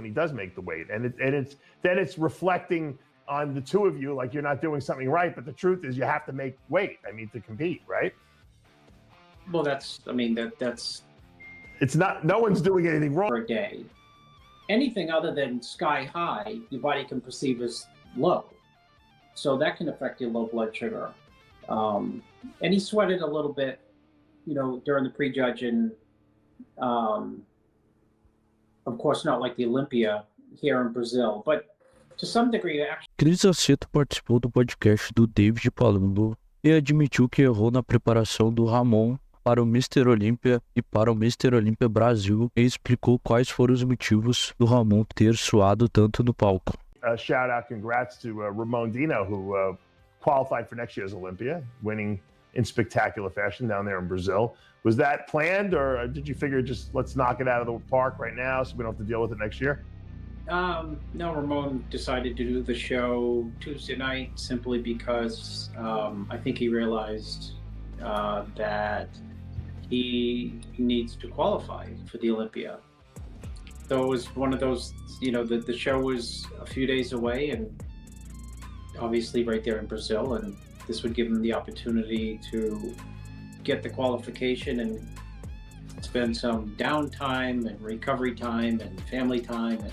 when he does make the weight, and it's reflecting on the two of you like you're not doing something right. But the truth is, you have to make weight. I mean, to compete, right? Well, that's it's not. No one's doing anything wrong. For a day, anything other than sky high, your body can perceive as low, so that can affect your low blood sugar. And he sweated a little bit, during the prejudge, and of course not like the Olympia here in Brazil, but to some degree, actually. Cris Aceto participou do podcast do David Palumbo e admitiu que errou na preparação do Ramon para o Mr. Olympia e para o Mr. Olympia Brasil e explicou quais foram os motivos do Ramon ter suado tanto no palco. Shout out, congrats to Ramon Dino, who qualified for next year's Olympia, winning in spectacular fashion down there in Brazil. Was that planned, or did you figure just let's knock it out of the park right now so we don't have to deal with it next year? No, Ramon decided to do the show Tuesday night simply because I think he realized that he needs to qualify for the Olympia. So it was one of those, the show was a few days away and obviously right there in Brazil, and this would give him the opportunity to get the qualification and spend some downtime and recovery time and family time and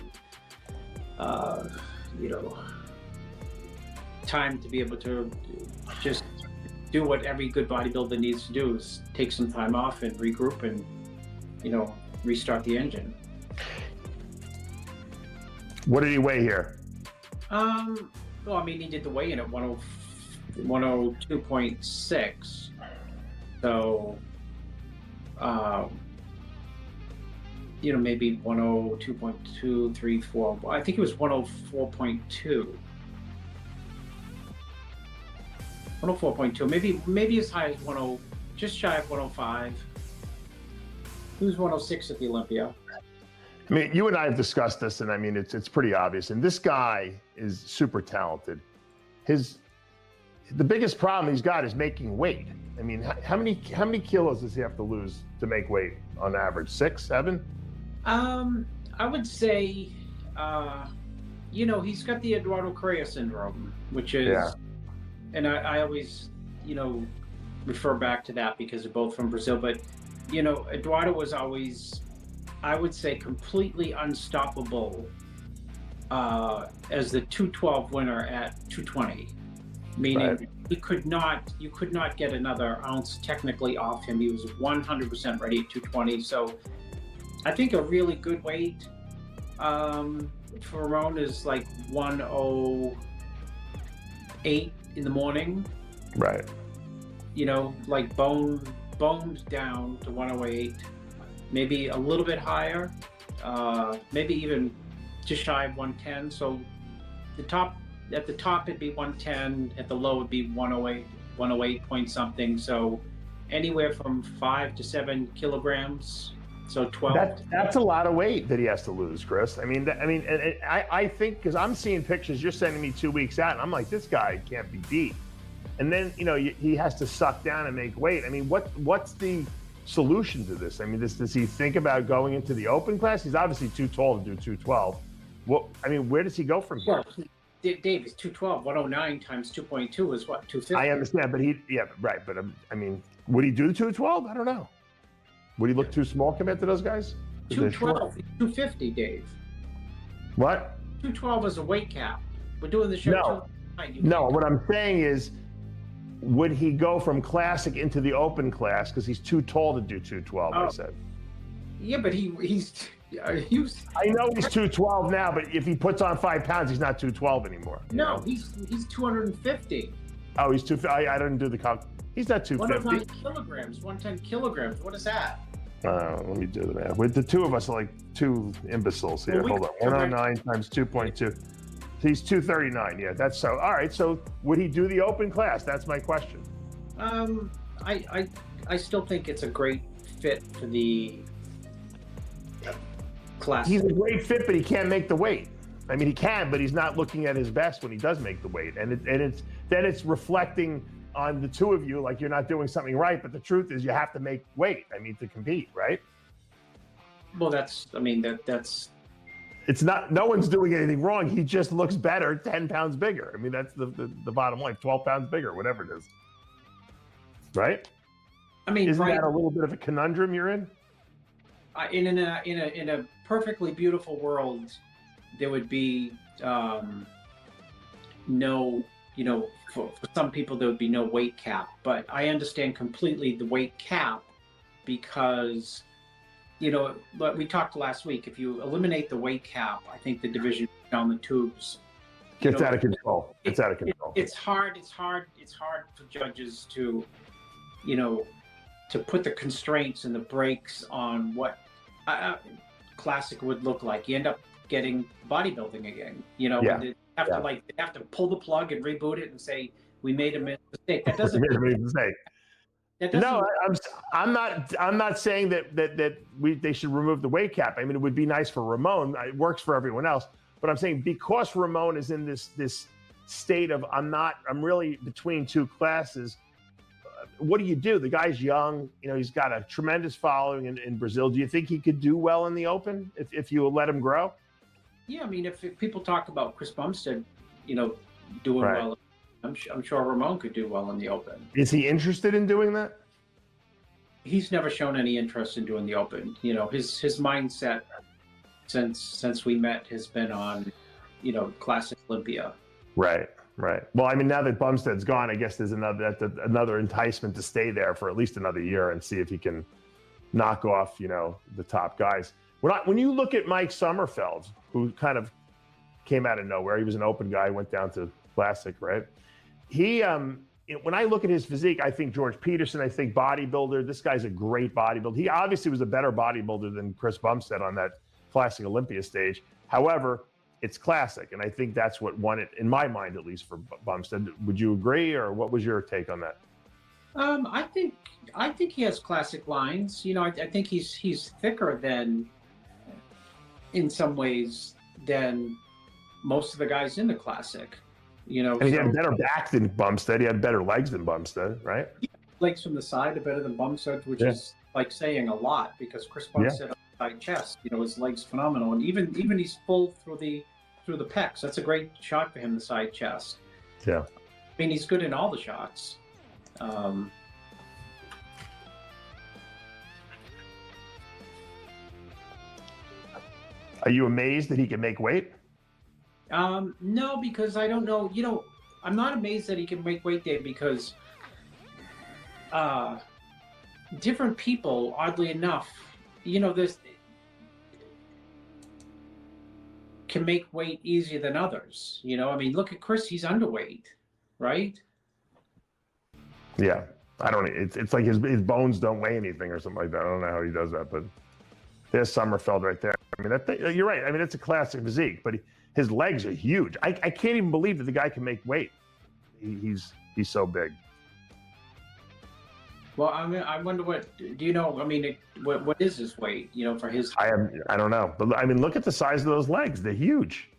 time to be able to just do what every good bodybuilder needs to do, is take some time off and regroup and restart the engine. What did he weigh here? Well, I mean, he did the weigh-in at 102.6. So, maybe 102.2, 3, 4. I think it was 104.2. 104.2. Maybe as high as 10, just shy of 105. He was 106 at the Olympia. I mean, you and I have discussed this, and I mean, it's pretty obvious. And this guy is super talented. The biggest problem he's got is making weight. I mean, how many kilos does he have to lose to make weight on average? 6, 7? I would say, he's got the Eduardo Correa syndrome, which is, yeah. And I always, refer back to that because they're both from Brazil. But, Eduardo was always, I would say, completely unstoppable as the 212 winner at 220. Meaning right. You could not get another ounce technically off him. He was 100% ready at 220. So I think a really good weight for Ramon is like 108 in the morning. Right. Like boned down to 108, maybe a little bit higher, maybe even just shy of 110. So at the top it'd be 110, at the low it'd be 108 point something. So anywhere from 5 to 7 kilograms. So 12. That's a lot of weight that he has to lose, Chris. I think, because I'm seeing pictures you're sending me 2 weeks out, and I'm like, this guy can't be beat. And then he has to suck down and make weight. I mean, what's the solution to this? I mean, does he think about going into the open class? He's obviously too tall to do 212. Well, I mean, where does he go from here? Well, Dave, it's 212. 109 times 2.2 is what, 250? I understand, but right. But I mean, would he do 212? I don't know. Would he look too small compared to those guys? 212, 250, Dave. What? 212 is a weight cap. We're doing the show. No, what I'm saying is, would he go from classic into the open class because he's too tall to do 212? I said. Yeah, but he's. I know he's 212 now, but if he puts on 5 pounds, he's not 212 anymore. No, he's 250. Oh, he's 250. I didn't do the calc. He's not 250. 109 kilograms, 110 kilograms. What is that? Let me do the math. With the two of us are like two imbeciles here. Hold on. 109 times 2.2. He's 239. Yeah, that's so. All right. So would he do the open class? That's my question. I still think it's a great fit for the class. He's a great fit, but he can't make the weight. I mean, he can, but he's not looking at his best when he does make the weight, and it's reflecting on the two of you like you're not doing something right. But the truth is, you have to make weight. I mean, to compete, right? Well, that's It's not, no one's doing anything wrong. He just looks better, 10 pounds bigger. I mean, that's the bottom line, 12 pounds bigger, whatever it is. Right? I mean, isn't that a little bit of a conundrum you're in? In a perfectly beautiful world, there would be no, for some people there would be no weight cap. But I understand completely the weight cap because, we talked last week. If you eliminate the weight cap, I think the division down the tubes gets out of control. It's out of control. It's hard for judges to, to put the constraints and the brakes on what classic would look like. You end up getting bodybuilding again. They have to pull the plug and reboot it and say we made a mistake. That doesn't. We made a mistake. No, I'm not saying that they should remove the weight cap. I mean, it would be nice for Ramon. It works for everyone else. But I'm saying because Ramon is in this state of I'm really between two classes. What do you do? The guy's young. He's got a tremendous following in Brazil. Do you think he could do well in the Open if you let him grow? Yeah, I mean, if people talk about Chris Bumstead, doing right. well, I'm sure Ramon could do well in the Open. Is he interested in doing that? He's never shown any interest in doing the Open. His mindset since we met has been on, classic Olympia. Right. Well, I mean, now that Bumstead's gone, I guess there's another enticement to stay there for at least another year and see if he can knock off, the top guys. When you look at Mike Sommerfeld, who kind of came out of nowhere, he was an Open guy, went down to Classic, right? He, when I look at his physique, I think George Peterson, I think bodybuilder. This guy's a great bodybuilder. He obviously was a better bodybuilder than Chris Bumstead on that Classic Olympia stage. However, it's Classic, and I think that's what won it, in my mind, at least, for Bumstead. Would you agree, or what was your take on that? I think he has Classic lines. I think he's thicker than, in some ways, than most of the guys in the Classic. And he had better back than Bumstead. He had better legs than Bumstead, right? Legs from the side are better than Bumstead, which is like saying a lot because Chris Bumstead on the side chest, his legs phenomenal, and even he's full through the pecs. That's a great shot for him, the side chest. Yeah. I mean, he's good in all the shots. Are you amazed that he can make weight? No, because I don't know. I'm not amazed that he can make weight, Dave, because different people, oddly enough, this can make weight easier than others. I mean, look at Chris; he's underweight, right? Yeah, I don't. It's like his bones don't weigh anything or something like that. I don't know how he does that, but there's Sommerfeld right there. I mean, you're right. I mean, it's a Classic physique, but his legs are huge. I can't even believe that the guy can make weight. He's so big. Well, I mean, I wonder what do you know? I mean, what is his weight? For his. I don't know, but I mean, look at the size of those legs. They're huge.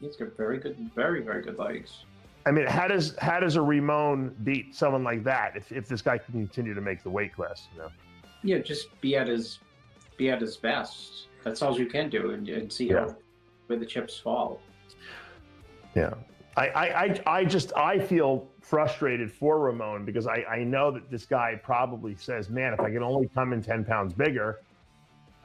He's got very good, very very good legs. I mean, how does a Ramon beat someone like that if this guy can continue to make the weight class? Yeah, just be at his best. That's all you can do, and see where the chips fall. Yeah, I feel frustrated for Ramon because I know that this guy probably says, man, if I can only come in 10 pounds bigger,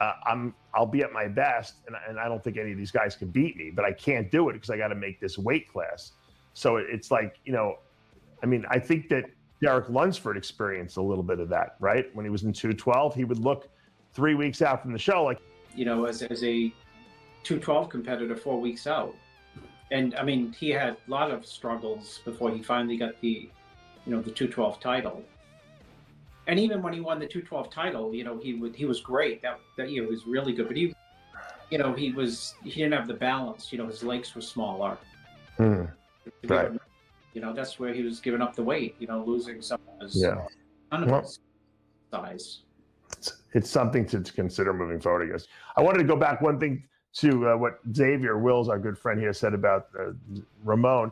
I'll be at my best, and I don't think any of these guys can beat me, but I can't do it because I got to make this weight class. So it's like, I mean, I think that Derek Lunsford experienced a little bit of that, right? When he was in 212, he would look 3 weeks out from the show like, as a 212 competitor 4 weeks out. And I mean, he had a lot of struggles before he finally got the 212 title. And even when he won the 212 title, he was great. That year was really good. But he didn't have the balance. His legs were smaller. Right. That's where he was giving up the weight. Losing some of his size. It's something to consider moving forward, I guess. I wanted to go back one thing to what Xavier Wills, our good friend here, said about Ramon.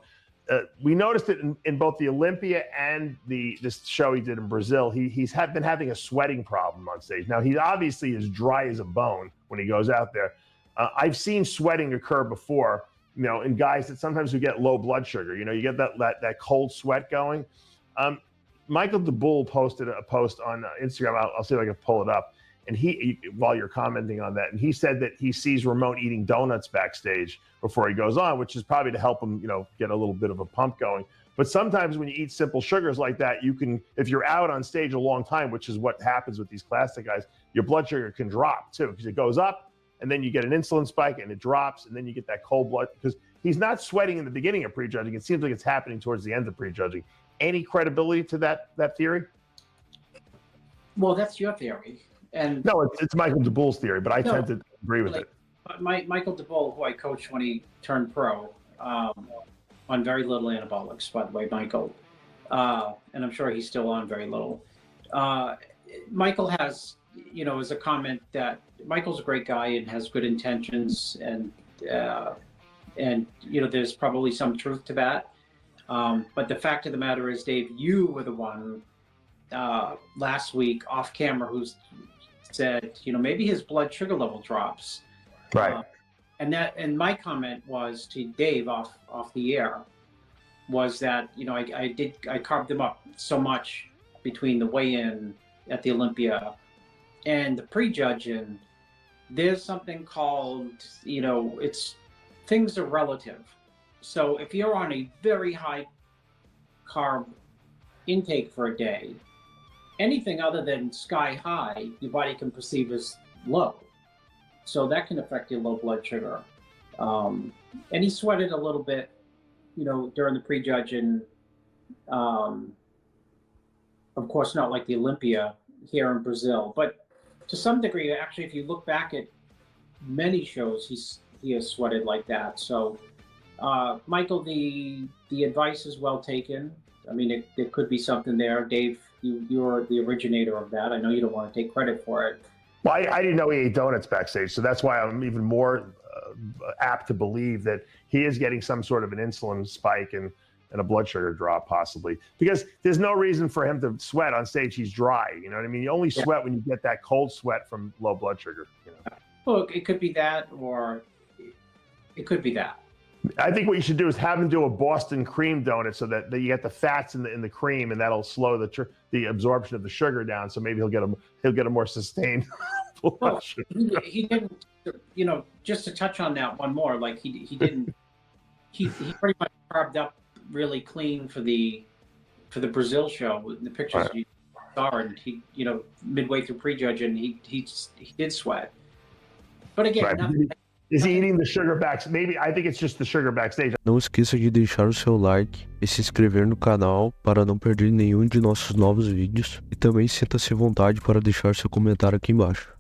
We noticed it in both the Olympia and this show he did in Brazil. He's been having a sweating problem on stage. Now, he obviously is dry as a bone when he goes out there. I've seen sweating occur before, in guys that sometimes who get low blood sugar. You get that cold sweat going. Michael DeBull posted a post on Instagram. I'll see if I can pull it up. And while you're commenting on that, and he said that he sees Ramon eating donuts backstage before he goes on, which is probably to help him, get a little bit of a pump going. But sometimes when you eat simple sugars like that, you can, if you're out on stage a long time, which is what happens with these classic guys, your blood sugar can drop too, because it goes up and then you get an insulin spike and it drops and then you get that cold blood, because he's not sweating in the beginning of prejudging. It seems like it's happening towards the end of prejudging. Any credibility to that theory? Well, that's your theory. And no, it's Michael DeBull's theory, but I tend to agree with it. Michael DeBull, who I coached when he turned pro, on very little anabolics, by the way, Michael, and I'm sure he's still on very little. Michael has, as a comment that Michael's a great guy and has good intentions, and there's probably some truth to that. But the fact of the matter is, Dave, you were the one last week off camera who said, maybe his blood sugar level drops. Right. And my comment was to Dave off the air was that, I carved him up so much between the weigh-in at the Olympia and the prejudging. There's something called, things are relative. So if you're on a very high carb intake for a day, anything other than sky high, your body can perceive as low. So that can affect your low blood sugar. And he sweated a little bit, during the prejudging. Of course, not like the Olympia here in Brazil, but to some degree, actually, if you look back at many shows, he has sweated like that. So, Michael, the advice is well taken. I mean, there could be something there. Dave, you're the originator of that. I know you don't want to take credit for it. Well, I didn't know he ate donuts backstage, so that's why I'm even more apt to believe that he is getting some sort of an insulin spike and a blood sugar drop, possibly. Because there's no reason for him to sweat on stage. He's dry, you know what I mean? You only sweat when you get that cold sweat from low blood sugar. Well, it could be that, or it could be that. I think what you should do is have him do a Boston cream donut so that you get the fats in the cream, and that'll slow the absorption of the sugar down. So maybe he'll get a more sustained blood sugar. He didn't, just to touch on that one more, like he didn't. He pretty much carved up really clean for the Brazil show. In the pictures you saw, and he, midway through prejudging, he did sweat. But again, is he eating the sugar backstage? Maybe, I think it's just the sugar backstage. Não esqueça de deixar o seu like e se inscrever no canal para não perder nenhum de nossos novos vídeos. E também sinta-se à vontade para deixar seu comentário aqui embaixo.